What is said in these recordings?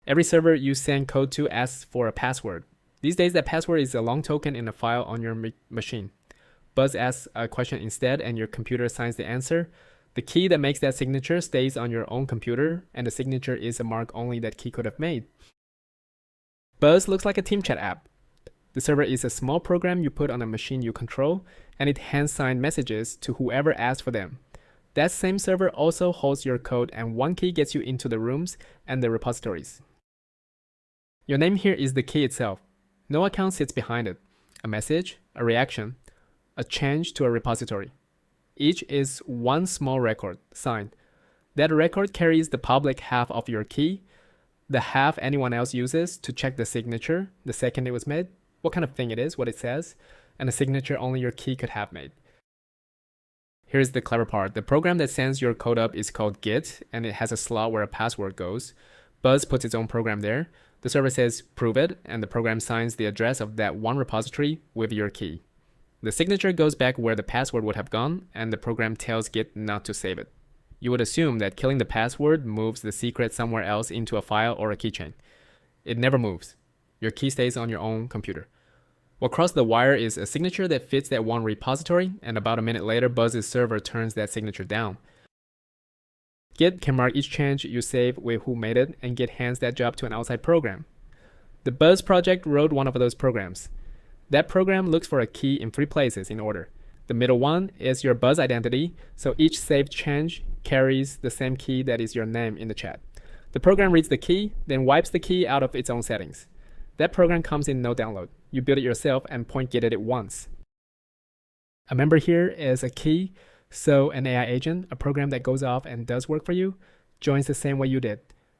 Every server you send code to asks for a password. These days, that password is a long token in a file on your machine. Buzz asks a question instead, and your computer assigns the answer. The key that makes that signature stays on your own computer, and the signature is a mark only that key could have made. Buzz looks like a team chat app. The server is a small program you put on a machine you control, and it hand-signed messages to whoever asks for them. That same server also holds your code, and one key gets you into the rooms and the repositories. Your name here is the key itself. No account sits behind it. A message, a reaction, a change to a repository. Each is one small record, signed. That record carries the public half of your key, the half anyone else uses to check the signature, the second it was made, what kind of thing it is, what it says, and a signature only your key could have made. Here's the clever part. The program that sends your code up is called Git, and it has a slot where a password goes. Buzz puts its own program there. The server says, prove it, and the program signs the address of that one repository with your key. The signature goes back where the password would have gone, and the program tells Git not to save it. You would assume that killing the password moves the secret somewhere else into a file or a keychain. It never moves. Your key stays on your own computer. What crossed the wire is a signature that fits that one repository, and about a minute later, Buzz's server turns that signature down. Git can mark each change you save with who made it, and Git hands that job to an outside program. The Buzz project wrote one of those programs. That program looks for a key in 3 places in order. The middle one is your Buzz identity, so each saved change carries the same key that is your name in the chat. The program reads the key, then wipes the key out of its own settings. That program comes in no download. You build it yourself and point Git at it once. A member here is a key, so an AI agent, a program that goes off and does work for you, joins the same way you did.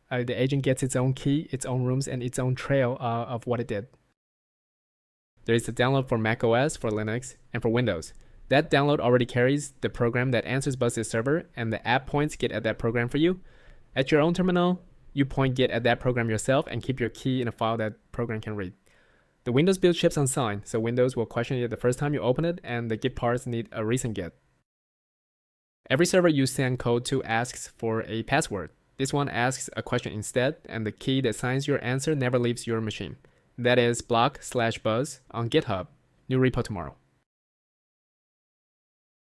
The agent gets its own key, its own rooms, and its own trail of what it did. There is a download for macOS, for Linux, and for Windows. That download already carries the program that answers Buzz's server, and the app points Git at that program for you. At your own terminal, you point Git at that program yourself and keep your key in a file that program can read. The Windows build ships unsigned, so Windows will question it the first time you open it, and the Git parts need a recent Git. Every server you send code to asks for a password. This one asks a question instead, and the key that signs your answer never leaves your machine. That is block/buzz on GitHub. New repo tomorrow.